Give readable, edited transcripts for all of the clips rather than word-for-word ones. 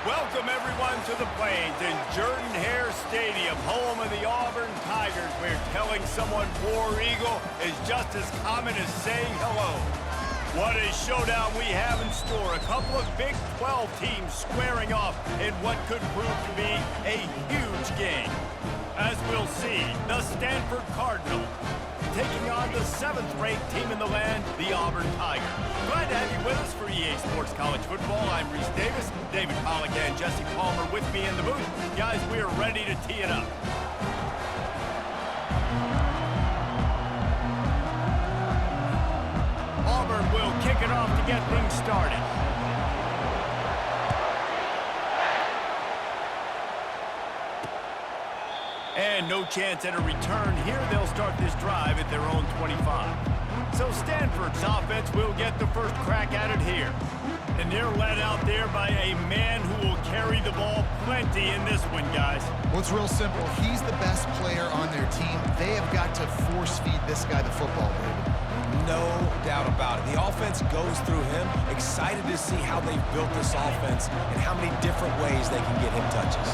Welcome, everyone, to the Plains in Jordan-Hare Stadium, home of the Auburn Tigers, where telling someone War Eagle is just as common as saying hello. What a showdown we have in store. A couple of Big 12 teams squaring off in what could prove to be a huge game. As we'll see, the Stanford Cardinal taking on the 7th-ranked team in the land, the Auburn Tigers. Glad to have you with us for EA Sports College Football. I'm Reese Davis, David Pollack and Jesse Palmer with me in the booth. Guys, we are ready to tee it up. Auburn will kick it off to get things started. And no chance at a return here. They'll start this drive at their own 25. So Stanford's offense will get the first crack at it here. And they're led out there by a man who will carry the ball plenty in this one, guys. Well, it's real simple. He's the best player on their team. They have got to force-feed this guy the football, David. No doubt about it. The offense goes through him. Excited to see how they've built this offense and how many different ways they can get him touches.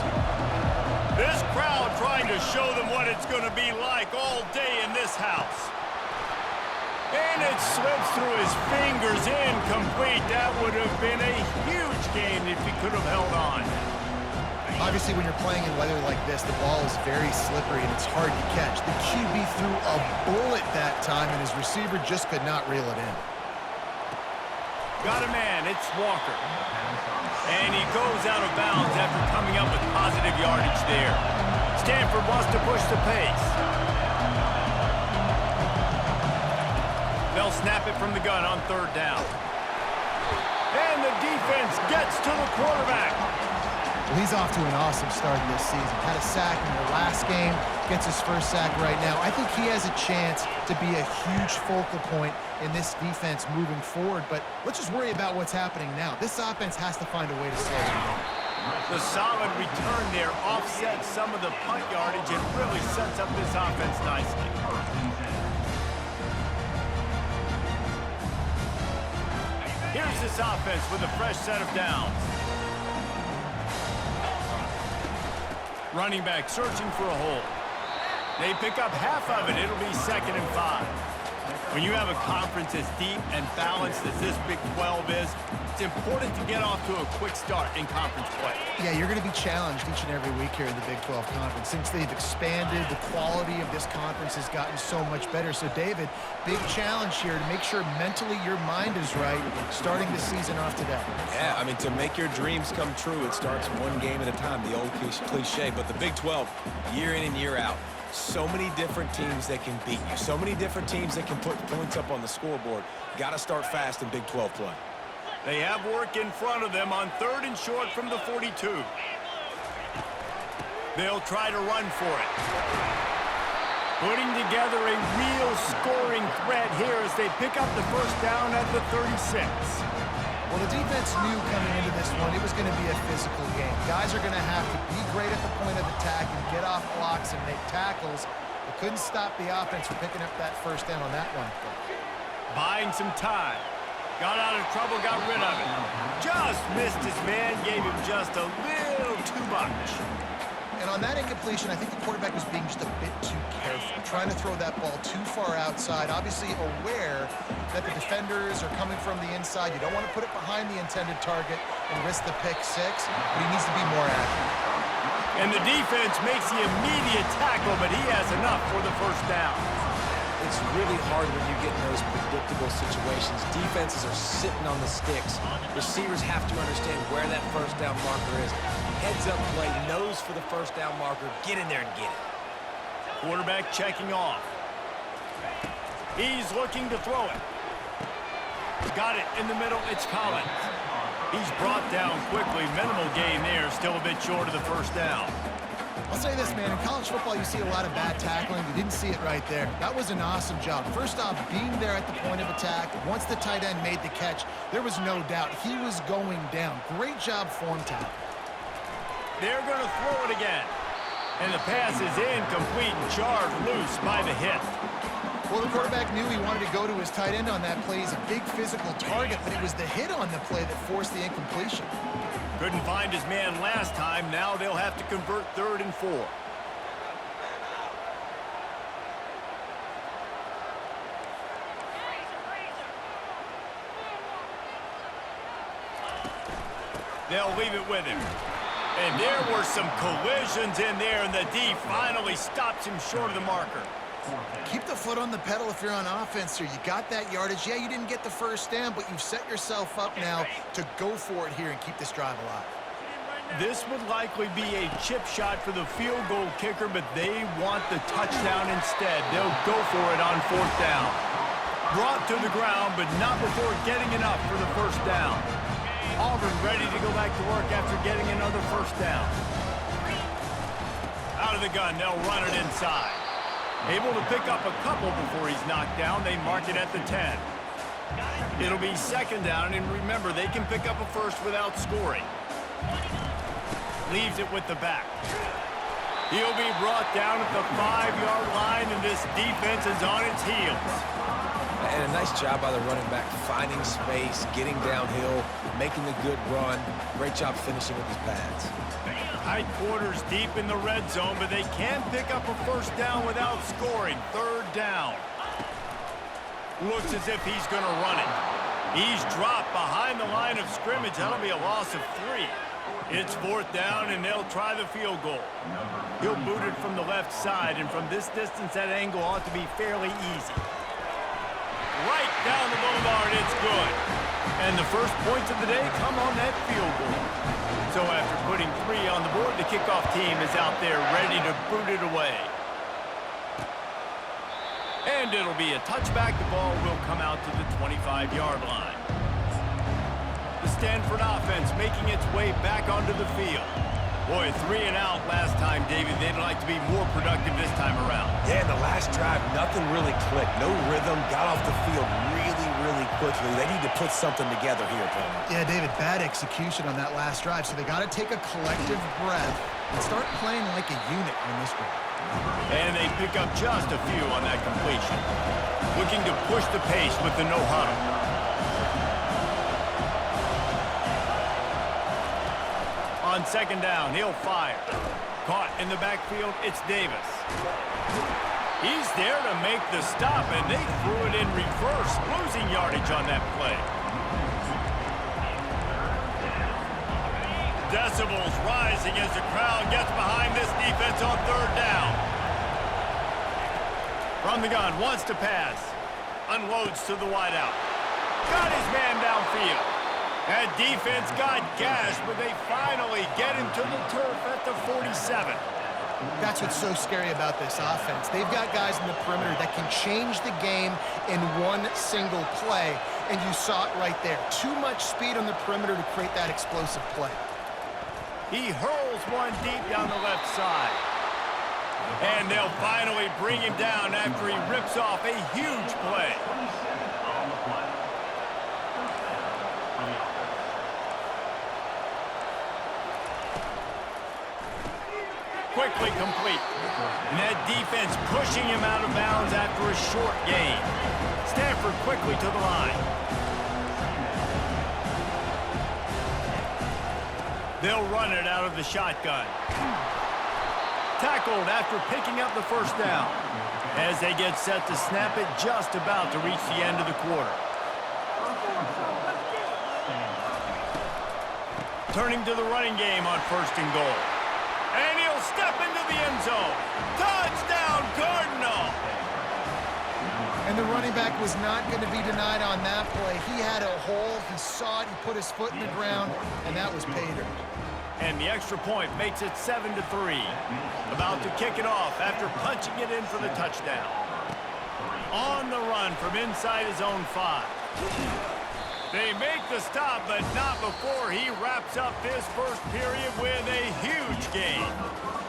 This crowd trying to show them what it's going to be like all day in this house. And it slips through his fingers, incomplete. That would have been a huge game if he could have held on. Obviously, when you're playing in weather like this, the ball is very slippery and it's hard to catch. The QB threw a bullet that time, and his receiver just could not reel it in. Got a man, it's Walker. And he goes out of bounds after coming up with positive yardage there. Stanford wants to push the pace. They'll snap it from the gun on 3rd down. And the defense gets to the quarterback. Well, he's off to an awesome start this season. Had a sack in the last game, gets his first sack right now. I think he has a chance to be a huge focal point in this defense moving forward, but let's just worry about what's happening now. This offense has to find a way to slow him down. The solid return there offsets some of the punt yardage and really sets up this offense nicely. Here's this offense with a fresh set of downs. Running back searching for a hole. They pick up half of it. It'll be 2nd and 5. When you have a conference as deep and balanced as this Big 12 is, it's important to get off to a quick start in conference play. Yeah, you're going to be challenged each and every week here in the Big 12 Conference. Since they've expanded, the quality of this conference has gotten so much better. So, David, big challenge here to make sure mentally your mind is right starting the season off today. Yeah, I mean, to make your dreams come true, it starts one game at a time, the old cliche. But the Big 12, year in and year out, so many different teams that can beat you. So many different teams that can put points up on the scoreboard. Got to start fast in Big 12 play. They have work in front of them on 3rd and short from the 42. They'll try to run for it. Putting together a real scoring threat here as they pick up the first down at the 36. Well, the defense knew coming into this one it was going to be a physical game. Guys are going to have to be great at the point of attack and get off blocks and make tackles. They couldn't stop the offense from picking up that first down on that one. Buying some time. Got out of trouble, got rid of it. Just missed his man, gave him just a little too much. And on that incompletion, I think the quarterback was being just a bit too careful, trying to throw that ball too far outside, obviously aware that the defenders are coming from the inside. You don't want to put it behind the intended target and risk the pick 6, but he needs to be more accurate. And the defense makes the immediate tackle, but he has enough for the first down. It's really hard when you get in those predictable situations. Defenses are sitting on the sticks. Receivers have to understand where that first down marker is. Heads up play, nose for the first down marker. Get in there and get it. Quarterback checking off. He's looking to throw it. Got it in the middle. It's Collins. He's brought down quickly. Minimal gain there. Still a bit short of the first down. I'll say this, man. In college football, you see a lot of bad tackling. You didn't see it right there. That was an awesome job. First off, being there at the point of attack. Once the tight end made the catch, there was no doubt he was going down. Great job form tackle. They're going to throw it again. And the pass is incomplete, jarred loose by the hit. Well, the quarterback knew he wanted to go to his tight end on that play. He's a big physical target, but it was the hit on the play that forced the incompletion. Couldn't find his man last time. Now they'll have to convert 3rd and 4. They'll leave it with him. And there were some collisions in there, and the D finally stops him short of the marker. Keep the foot on the pedal if you're on offense here. You got that yardage. Yeah, you didn't get the first down, but you've set yourself up now to go for it here and keep this drive alive. This would likely be a chip shot for the field goal kicker, but they want the touchdown instead. They'll go for it on 4th down. Brought to the ground, but not before getting enough for the first down. Auburn ready to go back to work after getting another first down. Out of the gun, they'll run it inside. Able to pick up a couple before he's knocked down. They mark it at the 10. It'll be 2nd down, and remember, they can pick up a first without scoring. Leaves it with the back. He'll be brought down at the 5-yard line, and this defense is on its heels. And a nice job by the running back, finding space, getting downhill, making a good run. Great job finishing with his pads. Tight quarters deep in the red zone, but they can pick up a first down without scoring. 3rd down. Looks as if he's going to run it. He's dropped behind the line of scrimmage. That'll be a loss of 3. It's 4th down, and they'll try the field goal. He'll boot it from the left side, and from this distance, that angle ought to be fairly easy. Right down the boulevard, it's good. And the first points of the day come on that field goal. So after putting 3 on the board, the kickoff team is out there ready to boot it away. And it'll be a touchback. The ball will come out to the 25-yard line. The Stanford offense making its way back onto the field. Boy, 3 and out last time, David. They'd like to be more productive this time around. Yeah, in the last drive, nothing really clicked. No rhythm, got off the field really quickly. They need to put something together here, Palmer. Yeah, David, bad execution on that last drive, so they got to take a collective breath and start playing like a unit on this one. And they pick up just a few on that completion. Looking to push the pace with the no-huddle. On 2nd down, he'll fire. Caught in the backfield, it's Davis. He's there to make the stop, and they threw it in reverse, losing yardage on that play. Decibels rising as the crowd gets behind this defense on 3rd down. From the gun, wants to pass. Unloads to the wideout. Got his man downfield. That defense got gashed, but they finally get him to the turf at the 47. That's what's so scary about this offense. They've got guys in the perimeter that can change the game in one single play, and you saw it right there. Too much speed on the perimeter to create that explosive play. He hurls one deep down the left side. And they'll finally bring him down after he rips off a huge play. Quickly complete. And that defense pushing him out of bounds after a short gain. Stanford quickly to the line. They'll run it out of the shotgun. Tackled after picking up the first down. As they get set to snap it, just about to reach the end of the quarter. Turning to the running game on 1st and goal. And he'll step into the end zone. Touchdown, Cardinal! And the running back was not going to be denied on that play. He had a hole, he saw it, he put his foot in the ground, and that was pay dirt. And the extra point makes it 7-3. About to kick it off after punching it in for the touchdown. On the run from inside his own 5. They make the stop, but not before he wraps up this first period with a huge gain.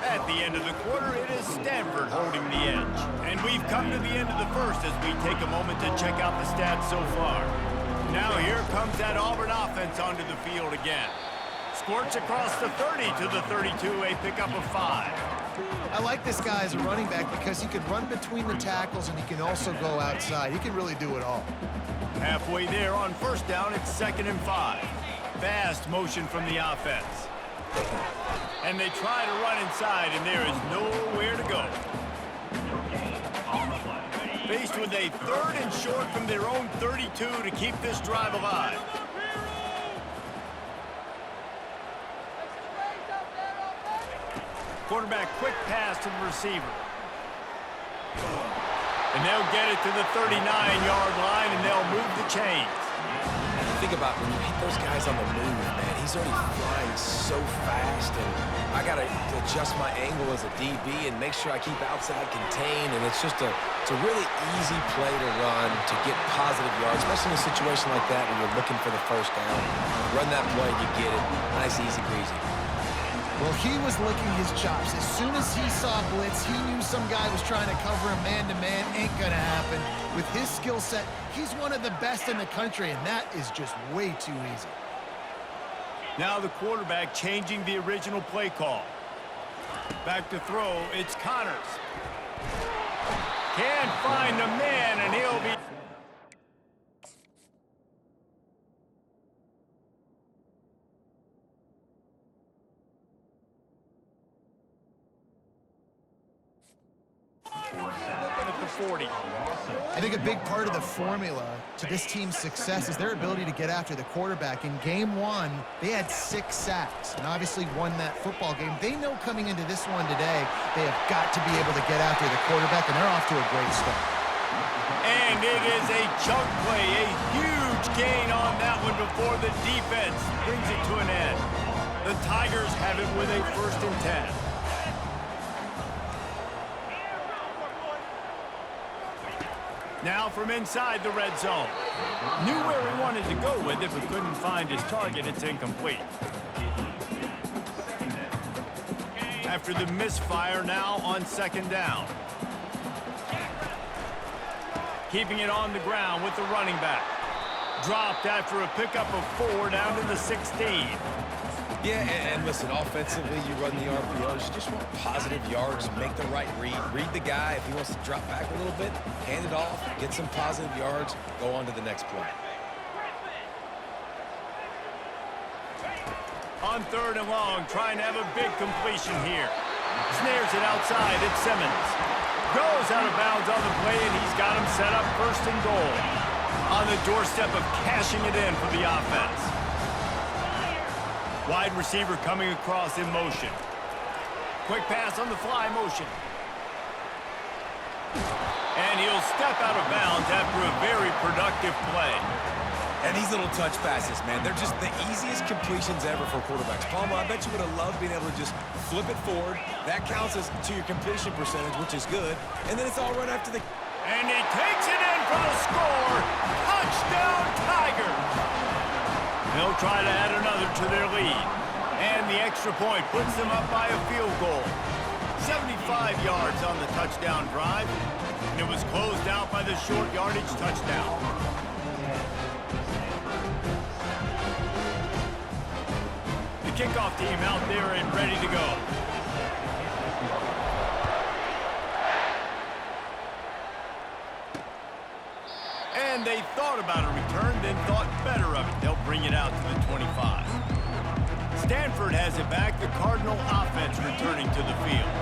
At the end of the quarter, it is Stanford holding the edge. And we've come to the end of the first as we take a moment to check out the stats so far. Now here comes that Auburn offense onto the field again. Squirts across the 30 to the 32, a pickup of 5. I like this guy as a running back because he can run between the tackles and he can also go outside. He can really do it all. Halfway there on 1st down, it's 2nd and 5. fast motion from the offense. And they try to run inside, and there is nowhere to go. Faced with a 3rd and short from their own 32 to keep this drive alive. Quarterback quick pass to the receiver. And they'll get it to the 39-yard line, and they'll move the chains. Think about when you hit those guys on the move, man. He's already flying so fast, and I got to adjust my angle as a DB and make sure I keep outside contained, and it's a really easy play to run to get positive yards, especially in a situation like that when you're looking for the first down. Run that play, you get it. Nice, easy breezy. Well, he was licking his chops. As soon as he saw blitz, he knew some guy was trying to cover him man-to-man. Ain't gonna happen. With his skill set, he's one of the best in the country, and that is just way too easy. Now the quarterback changing the original play call. Back to throw, it's Connors. Can't find the man, and he'll be... at the 40. I think a big part of the formula to this team's success is their ability to get after the quarterback. In game 1, they had 6 sacks and obviously won that football game. They know coming into this one today, they have got to be able to get after the quarterback, and they're off to a great start. And it is a chunk play, a huge gain on that one before the defense brings it to an end. The Tigers have it with a 1st and 10. Now from inside the red zone. Knew where he wanted to go with it, but couldn't find his target. It's incomplete. After the misfire, now on 2nd down. Keeping it on the ground with the running back. Dropped after a pickup of 4 down to the 16. Yeah, and listen, offensively, you run the RPOs. You just want positive yards, make the right read. Read the guy. If he wants to drop back a little bit, hand it off, get some positive yards, go on to the next play. On 3rd and long, trying to have a big completion here. Snares it outside. It's Simmons. Goes out of bounds on the play, and he's got him set up 1st and goal. On the doorstep of cashing it in for the offense. Wide receiver coming across in motion. Quick pass on the fly motion. And he'll step out of bounds after a very productive play. And these little touch passes, man, they're just the easiest completions ever for quarterbacks. Palmer, I bet you would have loved being able to just flip it forward. That counts as to your completion percentage, which is good. And then it's all right after the... And he takes it in for the score. Touchdown, Tigers! They'll try to add another to their lead. And the extra point puts them up by a field goal. 75 yards on the touchdown drive. And it was closed out by the short yardage touchdown. The kickoff team out there and ready to go. And they thought about a return, then thought better of it. They'll bring it out to the 25. Stanford has it back. The Cardinal offense returning to the field.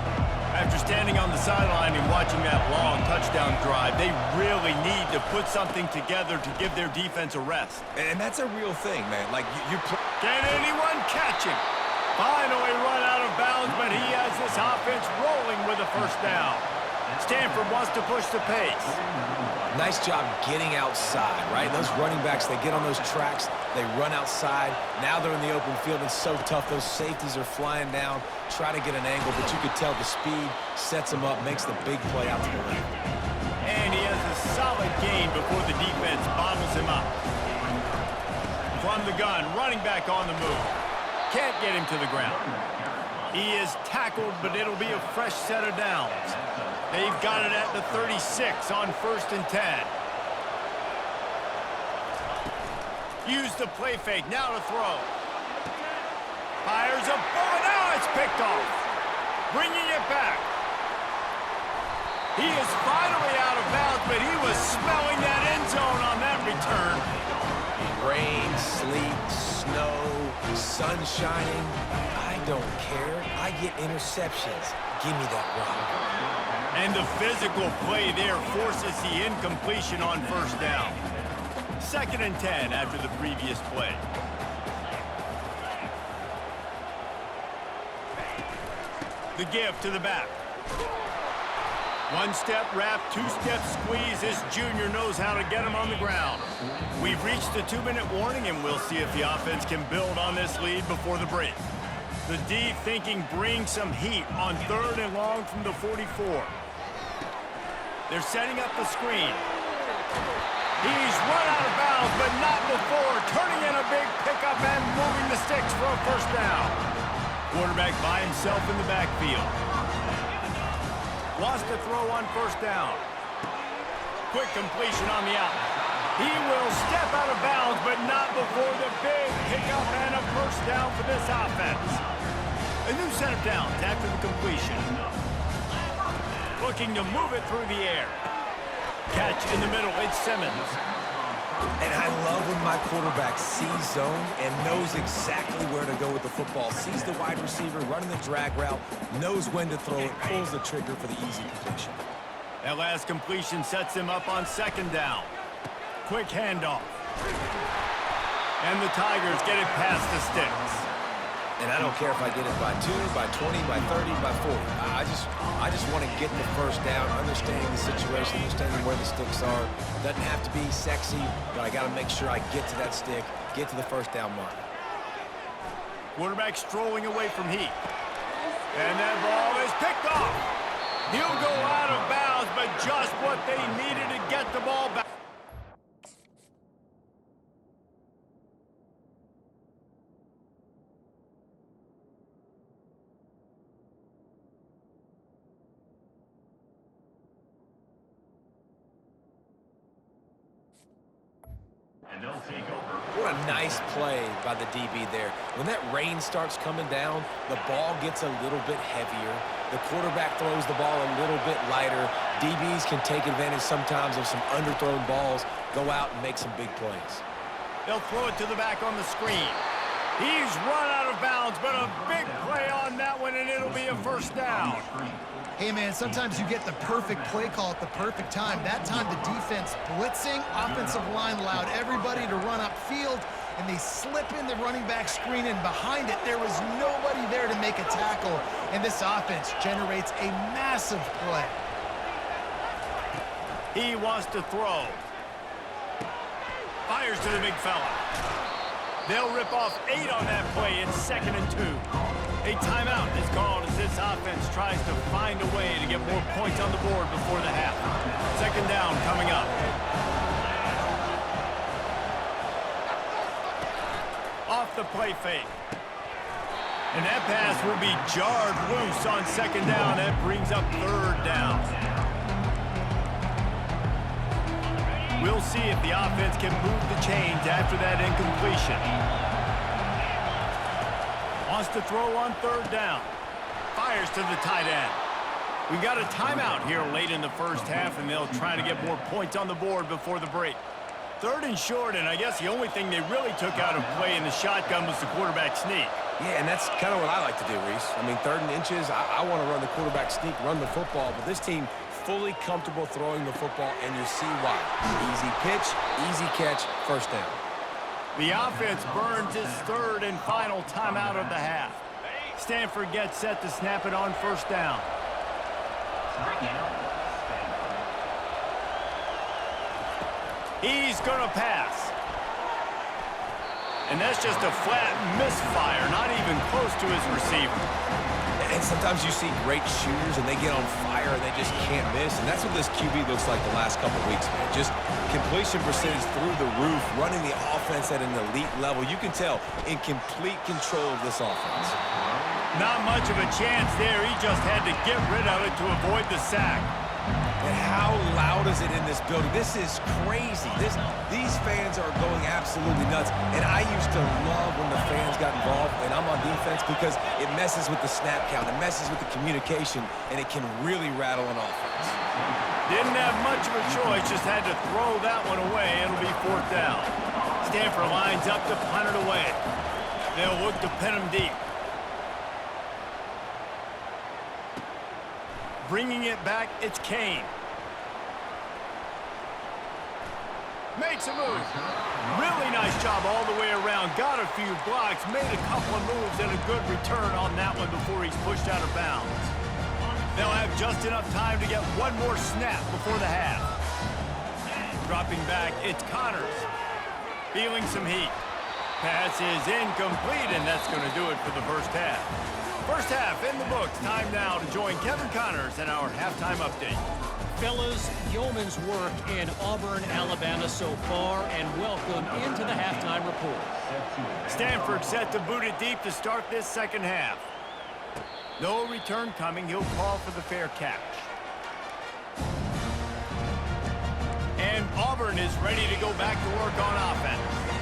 After standing on the sideline and watching that long touchdown drive, they really need to put something together to give their defense a rest. And that's a real thing, man. Like, Can anyone catch him? Finally run out of bounds, but he has this offense rolling with a 1st down. Stanford wants to push the pace. Nice job getting outside, right? Those running backs, they get on those tracks, they run outside. Now they're in the open field. It's so tough. Those safeties are flying down, try to get an angle, but you could tell the speed sets him up, makes the big play out to the left. And he has a solid gain before the defense bottles him up. From the gun, running back on the move. Can't get him to the ground. He is tackled, but it'll be a fresh set of downs. They've got it at the 36 on 1st and 10. Use the play fake, now to throw. Fires a bullet, now it's picked off. Bringing it back. He is finally out of bounds, but he was smelling that end zone on that return. Rain, sleet, snow, sun shining. I don't care. I get interceptions. Give me that rock. And the physical play there forces the incompletion on first down. 2nd and 10 after the previous play. The give to the back. 1-step wrap, 2-step squeeze. This junior knows how to get him on the ground. We've reached the 2-minute warning, and we'll see if the offense can build on this lead before the break. The D thinking bring some heat on 3rd and long from the 44. They're setting up the screen. He's run out of bounds, but not before turning in a big pickup and moving the sticks for a first down. Quarterback by himself in the backfield. Wants to throw on first down. Quick completion on the out. He will step out of bounds, but not before the big pickup and a first down for this offense. A new set of downs after the completion. Looking to move it through the air. Catch in the middle, it's Simmons. And I love when my quarterback sees zone and knows exactly where to go with the football. Sees the wide receiver running the drag route, knows when to throw it, pulls the trigger for the easy completion. That last completion sets him up on 2nd down. Quick handoff. And the Tigers get it past the sticks. And I don't care if I get it by 2, by 20, by 30, by 40. I just want to get the first down, understanding the situation, understanding where the sticks are. Doesn't have to be sexy, but I got to make sure I get to that stick, get to the first down mark. Quarterback strolling away from heat. And that ball is picked off. He'll go out of bounds, but just what they needed to get the ball back. What a nice play by the DB there. When that rain starts coming down, the ball gets a little bit heavier. The quarterback throws the ball a little bit lighter. DBs can take advantage sometimes of some underthrown balls, go out and make some big plays. They'll throw it to the back on the screen. He's run out of bounds, but a big play on that one, and it'll be a first down. Hey, man, sometimes you get the perfect play call at the perfect time. That time the defense blitzing, offensive line allowed everybody to run upfield, and they slip in the running back screen, and behind it, there was nobody there to make a tackle, and this offense generates a massive play. He wants to throw. Fires to the big fella. They'll rip off 8 on that play. It's 2nd and 2. A timeout is called as this offense tries to find a way to get more points on the board before the half. 2nd down coming up. Off the play fake. And that pass will be jarred loose on 2nd down. That brings up 3rd down. We'll see if the offense can move the chains after that incompletion. Wants to throw on 3rd down. Fires to the tight end. We've got a timeout here late in the first half, and they'll try to get more points on the board before the break. 3rd and short, and I guess the only thing they really took out of play in the shotgun was the quarterback sneak. Yeah, and that's kind of what I like to do, Reese. I mean, 3rd and inches, I want to run the quarterback sneak, run the football, but this team fully comfortable throwing the football, and you see why. Easy pitch, easy catch, first down. The offense burns its 3rd and final timeout of the half. Stanford gets set to snap it on first down. He's going to pass. And that's just a flat misfire, not even close to his receiver. And sometimes you see great shooters, and they get on fire, and they just can't miss. And that's what this QB looks like the last couple weeks, man. Just completion percentage through the roof, running the offense at an elite level. You can tell in complete control of this offense. Not much of a chance there. He just had to get rid of it to avoid the sack. And how loud is it in this building? This is crazy. These fans are going absolutely nuts. And I used to love when the fans got involved, and I'm on defense, because it messes with the snap count. It messes with the communication, and it can really rattle an offense. Didn't have much of a choice, just had to throw that one away. It'll be 4th down. Stanford lines up to punt it away. They'll look to pin him deep. Bringing it back, it's Kane. Makes a move. Really nice job all the way around. Got a few blocks, made a couple of moves, and a good return on that one before he's pushed out of bounds. They'll have just enough time to get one more snap before the half. Dropping back, it's Connors. Feeling some heat. Pass is incomplete, and that's going to do it for the first half. First half in the books. Time now to join Kevin Connors in our halftime update. Fellas, yeoman's work in Auburn, Alabama so far, and welcome into the halftime report. Stanford set to boot it deep to start this second half. No return coming. He'll call for the fair catch. And Auburn is ready to go back to work on offense.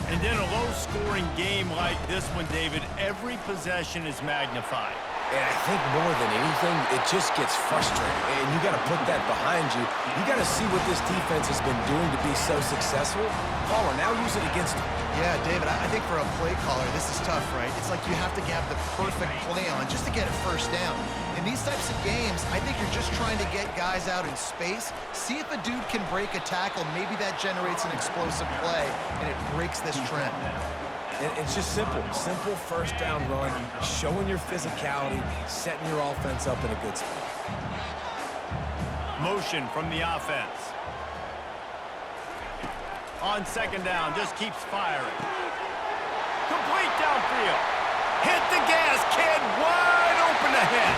And in a low-scoring game like this one, David, every possession is magnified. And I think more than anything, it just gets frustrating. And you got to put that behind you. You got to see what this defense has been doing to be so successful. Caller, now use it against them. Yeah, David, I think for a play caller, this is tough, right? It's like you have to have the perfect play on just to get a first down. In these types of games, I think you're just trying to get guys out in space, see if a dude can break a tackle. Maybe that generates an explosive play, and it breaks this trend. It's just simple. Simple first down run, showing your physicality, setting your offense up in a good spot. Motion from the offense. On second down, just keeps firing. Complete downfield. Hit the gas, kid. Wide open ahead.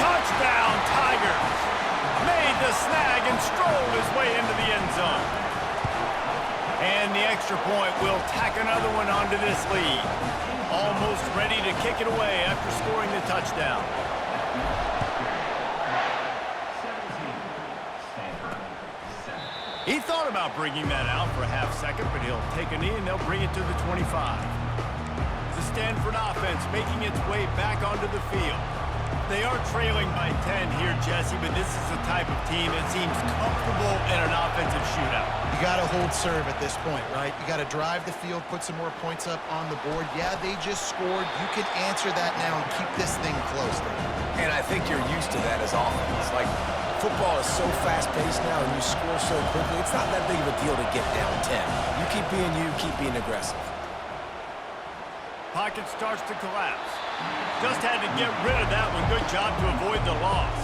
Touchdown, Tigers. Made the snag and strolled his way into the end zone. And the extra point will tack another one onto this lead. Almost ready to kick it away after scoring the touchdown. He thought about bringing that out for a half second, but he'll take a knee and they'll bring it to the 25. The Stanford offense making its way back onto the field. They are trailing by 10 here, Jesse, but this is the type of team that seems comfortable in an offensive shootout. You got to hold serve at this point, right? You got to drive the field, put some more points up on the board. Yeah, they just scored. You can answer that now and keep this thing close. And I think you're used to that as offense. Like, football is so fast-paced now and you score so quickly, it's not that big of a deal to get down 10. You keep being aggressive. Pocket starts to collapse. Just had to get rid of that one. Good job to avoid the loss.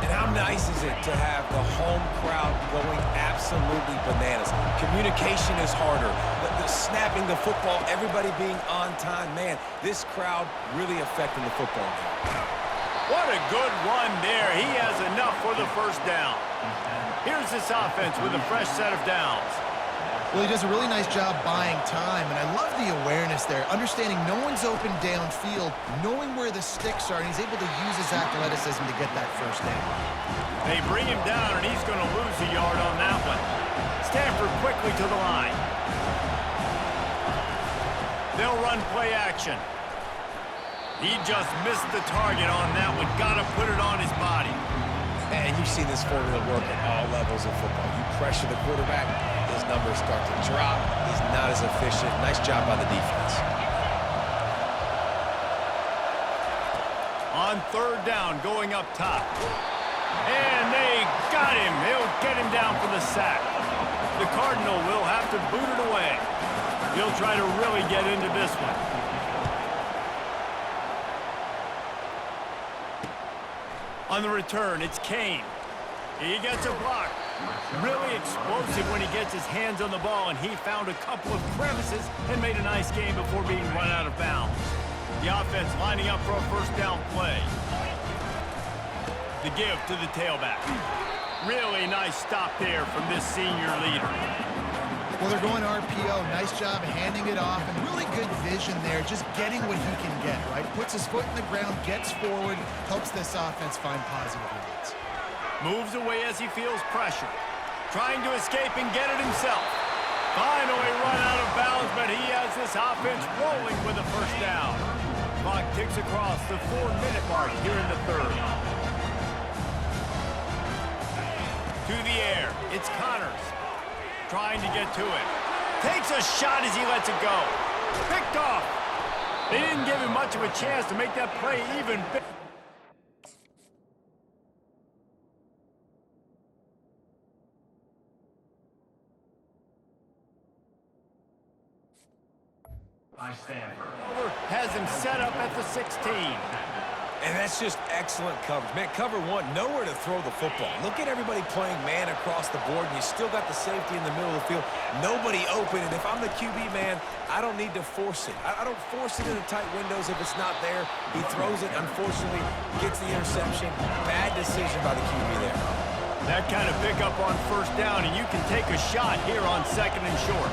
And how nice is it to have the home crowd going absolutely bananas? Communication is harder. The snapping the football, everybody being on time. Man, this crowd really affecting the football game. What a good run there. He has enough for the first down. Here's this offense with a fresh set of downs. Well, he does a really nice job buying time, and I love the awareness there, understanding no one's open downfield, knowing where the sticks are, and he's able to use his athleticism to get that first down. They bring him down, and he's going to lose a yard on that one. Stanford quickly to the line. They'll run play action. He just missed the target on that one. Got to put it on his body. And you've seen this formula work at all levels of football. You pressure the quarterback, his numbers start to drop. He's not as efficient. Nice job by the defense. On third down, going up top. And they got him. He'll get him down for the sack. The Cardinal will have to boot it away. He'll try to really get into this one. On the return, it's Kane. He gets a block. Really explosive when he gets his hands on the ball, and he found a couple of crevices and made a nice game before being run out of bounds. The offense lining up for a first down play. The give to the tailback. Really nice stop there from this senior leader. Well, they're going RPO. Nice job handing it off, and really good vision there, just getting what he can get, right? Puts his foot in the ground, gets forward, helps this offense find positive leads. Moves away as he feels pressure. Trying to escape and get it himself. Finally run out of bounds, but he has this offense rolling with a first down. Clock ticks across the 4-minute mark here in the third. To the air, it's Connors. Trying to get to it. Takes a shot as he lets it go. Picked off. much of a chance to make that play even bigger. Stanford has him set up at the 16. And that's just excellent coverage. Man, cover one, nowhere to throw the football. Look at everybody playing man across the board, and you still got the safety in the middle of the field. Nobody open, and if I'm the QB, man, I don't need to force it. I don't force it in the tight windows if it's not there. He throws it, unfortunately, gets the interception. Bad decision by the QB there. That kind of pickup on first down, and you can take a shot here on 2nd and short.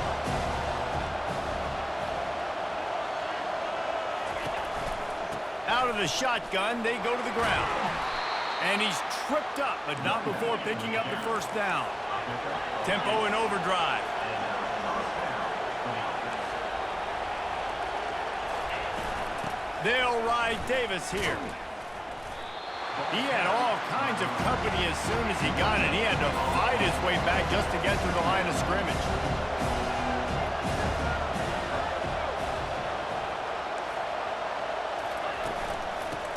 Out of the shotgun, they go to the ground. And he's tripped up, but not before picking up the first down. Tempo in overdrive. They'll ride Davis here. He had all kinds of company as soon as he got it. He had to fight his way back just to get to the line of scrimmage.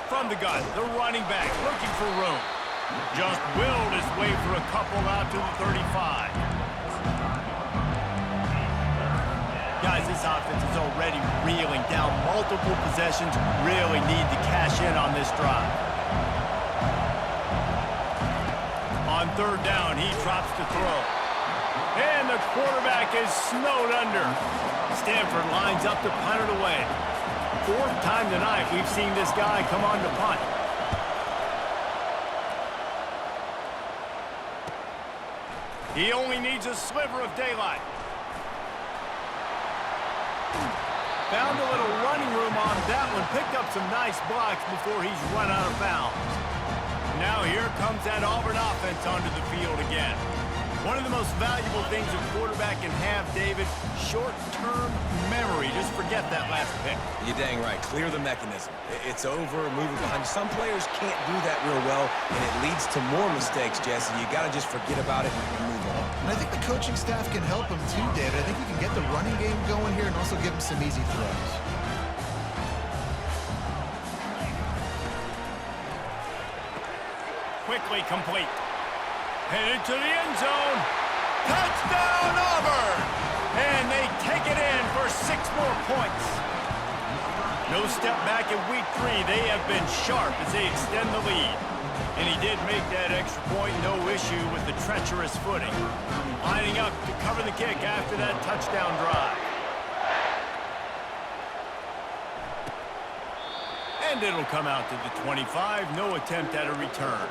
From the gun, the running back looking for room. Just willed his way for a couple out to the 35. Guys, this offense is already reeling down multiple possessions. Really need to cash in on this drive. On 3rd down, he drops to throw. And the quarterback is snowed under. Stanford lines up to punt it away. 4th time tonight we've seen this guy come on to punt. He only needs a sliver of daylight. Found a little running room on that one. Picked up some nice blocks before he's run out of bounds. Now here comes that Auburn offense onto the field again. One of the most valuable things a quarterback can have, David, short-term memory. Just forget that last pick. You're dang right. Clear the mechanism. It's over, move it behind. Some players can't do that real well, and it leads to more mistakes, Jesse. You got to just forget about it and move on. And I think the coaching staff can help him too, David. I think he can get the running game going here and also give him some easy throws. Quickly complete. Headed to the end zone. Touchdown, Auburn! And they take it in for 6 more points. No step back in week 3. They have been sharp as they extend the lead. And he did make that extra point, no issue with the treacherous footing. Lining up to cover the kick after that touchdown drive. And it'll come out to the 25. No attempt at a return.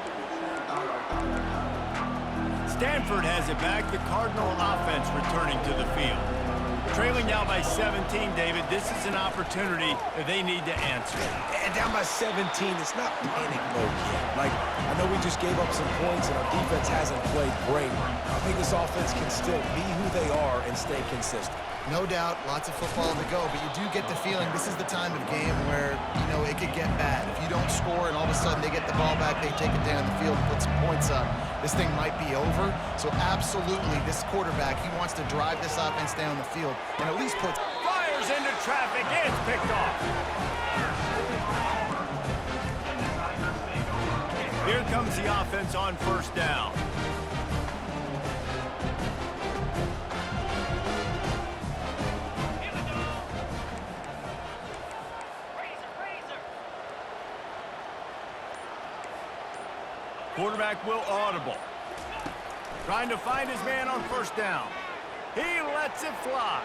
Stanford has it back. The Cardinal offense returning to the field. Trailing now by 17, David. This is an opportunity that they need to answer. And down by 17, it's not panic mode yet. Like, I know we just gave up some points and our defense hasn't played great. I think this offense can still be who they are and stay consistent. No doubt, lots of football to go, but you do get the feeling this is the time of game where, you know, it could get bad. If you don't score and all of a sudden they get the ball back, they take it down the field and put some points up, this thing might be over. So absolutely, this quarterback, he wants to drive this offense down the field and at least put... Fires into traffic, it's picked off. Here comes the offense on 1st down. Quarterback will audible. Trying to find his man on 1st down. He lets it fly.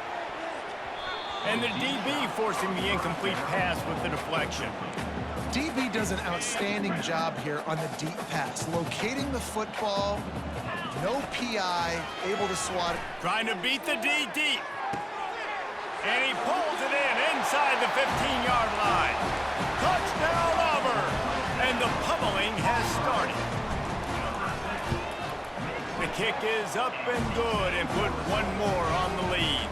And the DB forcing the incomplete pass with the deflection. DB does an outstanding job here on the deep pass. Locating the football, no PI, able to swat it. Trying to beat the D deep. And he pulls it in inside the 15-yard line. Touchdown, Auburn. And the pummeling has started. The kick is up and good and put one more on the lead.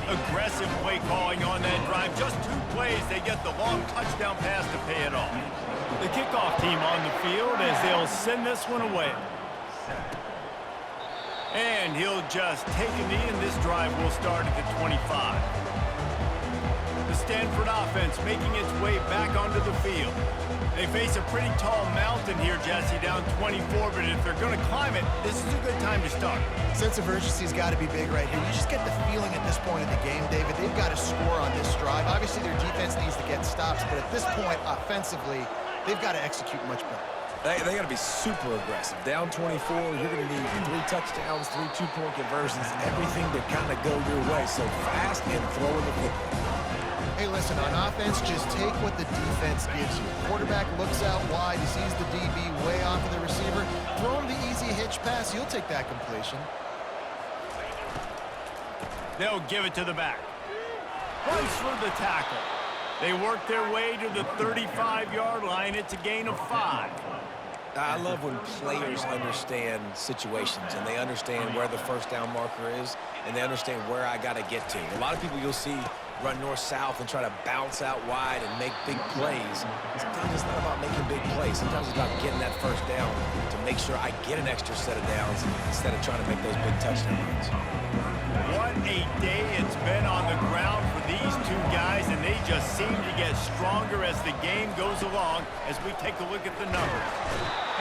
Aggressive play calling on that drive. Just 2 plays, they get the long touchdown pass to pay it off. The kickoff team on the field as they'll send this one away. And he'll just take a knee, and this drive will start at the 25. The Stanford offense making its way back onto the field. They face a pretty tall mountain here, Jesse, down 24, but if they're going to climb it, this is a good time to start. Sense of urgency's got to be big right here. You just get the feeling at this point of the game, David, they've got to score on this drive. Obviously, their defense needs to get stops, but at this point, offensively, they've got to execute much better. They got to be super aggressive. Down 24, you're going to need 3 touchdowns, 3 two-point conversions, everything to kind of go your way. So fast and throwing the football. Hey, listen, on offense, just take what the defense gives you. Quarterback looks out wide, he sees the DB way off of the receiver. Throw him the easy hitch pass, you'll take that completion. They'll give it to the back. Runs through the tackle. They work their way to the 35-yard line. It's a gain of 5. I love when players understand situations and they understand where the first down marker is and they understand where I got to get to. A lot of people you'll see run north-south and try to bounce out wide and make big plays. Sometimes it's not about making big plays. Sometimes it's about getting that first down to make sure I get an extra set of downs instead of trying to make those big touchdown runs. What a day it's been on the ground for these two guys, and they just seem to get stronger as the game goes along as we take a look at the numbers.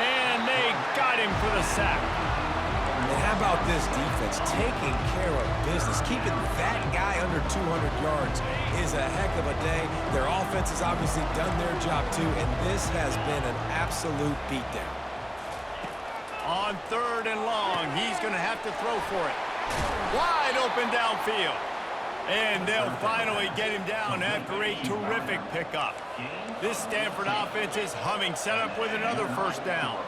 And they got him for the sack. And how about this defense taking care of business? Keeping that guy under 200 yards is a heck of a day. Their offense has obviously done their job too, and this has been an absolute beatdown. On 3rd and long, he's going to have to throw for it. Wide open downfield. And they'll finally get him down after a terrific pickup. This Stanford offense is humming, set up with another first down.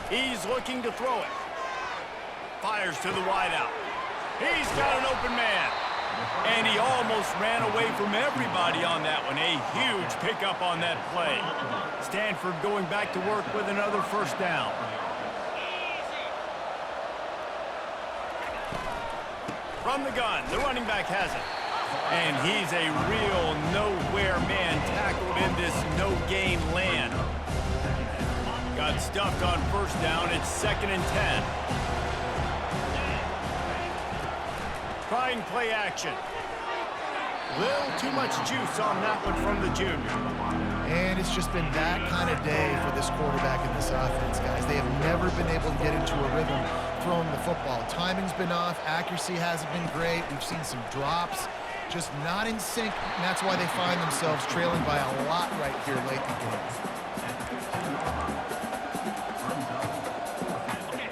He's looking to throw it. Fires to the wideout. He's got an open man. And he almost ran away from everybody on that one. A huge pickup on that play. Stanford going back to work with another first down. From the gun, the running back has it. And he's a real nowhere man tackled in this no-gain land. Got stuffed on first down. It's 2nd and 10. Trying play action. Little too much juice on that one from the junior. And it's just been that kind of day for this quarterback in this offense, guys. They have never been able to get into a rhythm throwing the football. Timing's been off. Accuracy hasn't been great. We've seen some drops. Just not in sync, and that's why they find themselves trailing by a lot right here late in the game.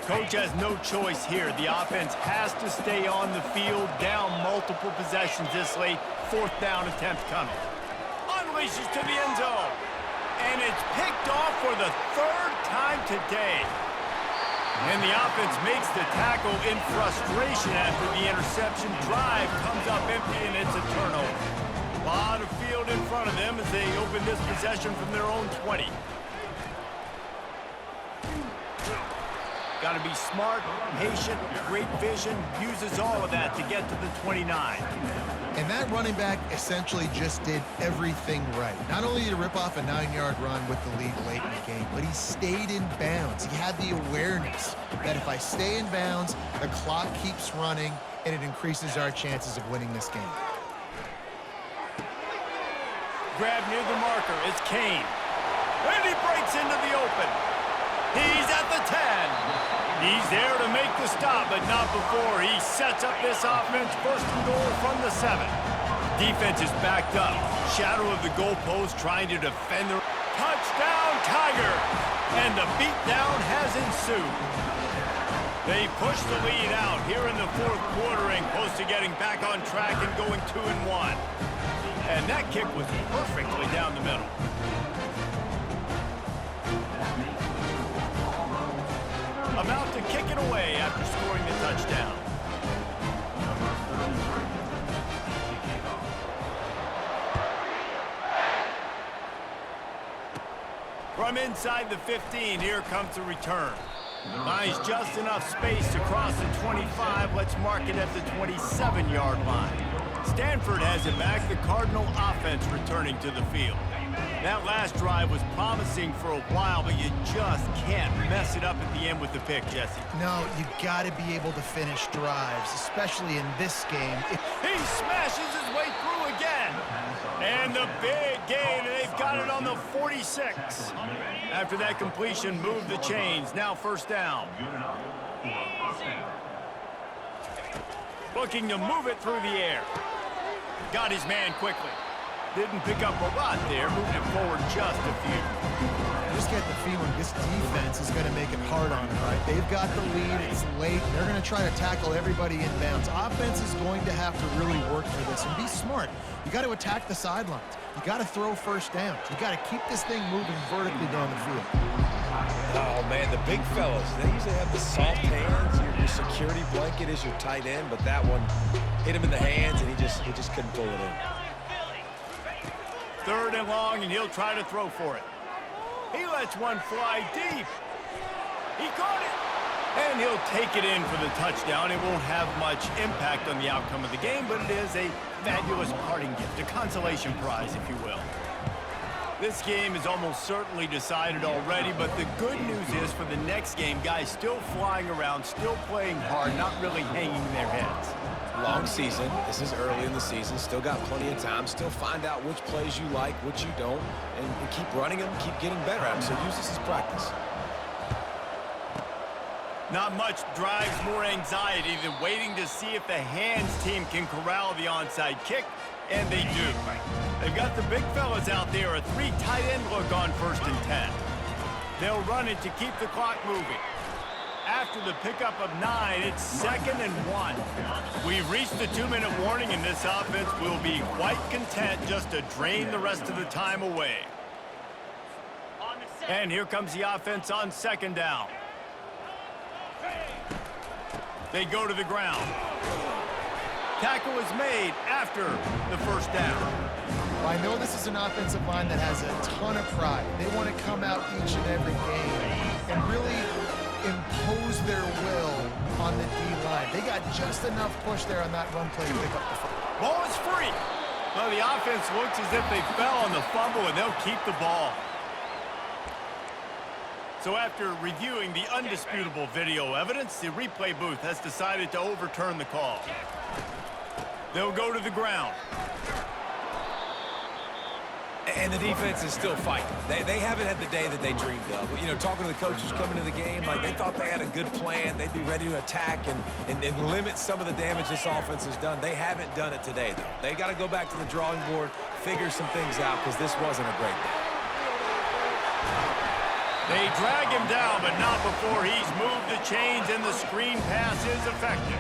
Coach has no choice here. The offense has to stay on the field, down multiple possessions this late. 4th down attempt coming. Unleashes to the end zone. And it's picked off for the 3rd time today. And the offense makes the tackle in frustration after the interception. Drive comes up empty, and it's a turnover. A lot of field in front of them as they open this possession from their own 20. Got to be smart, patient, great vision, uses all of that to get to the 29. And that running back essentially just did everything right. Not only did he rip off a 9-yard run with the lead late in the game, but he stayed in bounds. He had the awareness that if I stay in bounds, the clock keeps running, and it increases our chances of winning this game. Grab near the marker. It's Kane. And he breaks into the open. He's at the 10. He's there to make the stop, but not before. He sets up this offense, 1st and goal from the 7. Defense is backed up. Shadow of the goalpost trying to defend the touchdown Tiger. And the beatdown has ensued. They push the lead out here in the 4th quarter and close to getting back on track and going 2-1. And that kick was perfectly down the middle. About to kick it away after scoring the touchdown. From inside the 15, here comes the return. Finds just enough space to cross the 25. Let's mark it at the 27-yard line. Stanford has it back. The Cardinal offense returning to the field. That last drive was promising for a while, but you just can't mess it up at the end with the pick, Jesse. No, you got to be able to finish drives, especially in this game. He smashes his way through again. And the big gain, and they've got it on the 46. After that completion, move the chains. Now first down. Looking to move it through the air. Got his man quickly. Didn't pick up a lot there, moving it forward just a few. I just get the feeling this defense is going to make it hard on him, right? They've got the lead. It's late. They're going to try to tackle everybody inbounds. Offense is going to have to really work for this and be smart. You got to attack the sidelines. You got to throw first downs. You got to keep this thing moving vertically down the field. Oh, man, the big fellas, they usually have the soft hands. Your security blanket is your tight end, but that one hit him in the hands, and he just couldn't pull it in. 3rd and long, and he'll try to throw for it. He lets one fly deep. He caught it. And he'll take it in for the touchdown. It won't have much impact on the outcome of the game, but it is a fabulous parting gift, a consolation prize, if you will. This game is almost certainly decided already, but the good news is for the next game, guys still flying around, still playing hard, not really hanging their heads. Long season. This is early in the season. Still got plenty of time. Still find out which plays you like, which you don't, and keep running them, keep getting better at them. So use this as practice. Not much drives more anxiety than waiting to see if the hands team can corral the onside kick, and they do. They've got the big fellas out there, a 3 tight end look on 1st and 10. They'll run it to keep the clock moving. After the pickup of 9, it's 2nd and 1. We've reached the 2-minute warning, and this offense will be quite content just to drain the rest of the time away. And here comes the offense on 2nd down. They go to the ground. Tackle is made after the 1st down. Well, I know this is an offensive line that has a ton of pride. They want to come out each and every game and really impose their will on the D-line. They got just enough push there on that run play to pick up the football. Ball is free. Well, the offense looks as if they fell on the fumble, and they'll keep the ball. So after reviewing the undisputable video evidence, the replay booth has decided to overturn the call. They'll go to the ground. And the defense is still fighting. They haven't had the day that they dreamed of. You know, talking to the coaches coming to the game, like they thought they had a good plan. They'd be ready to attack and limit some of the damage this offense has done. They haven't done it today, though. They got to go back to the drawing board, figure some things out, because this wasn't a great day. They drag him down, but not before he's moved the chains, and the screen pass is effective.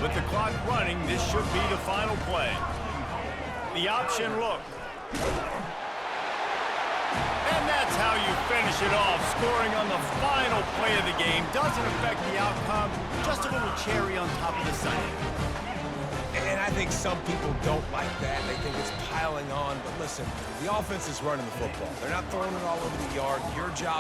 With the clock running, this should be the final play. The option look. And that's how you finish it off, scoring on the final play of the game. Doesn't affect the outcome, just a little cherry on top of the Sunday. And I think some people don't like that. They think it's piling on. But listen, the offense is running the football. They're not throwing it all over the yard. Your job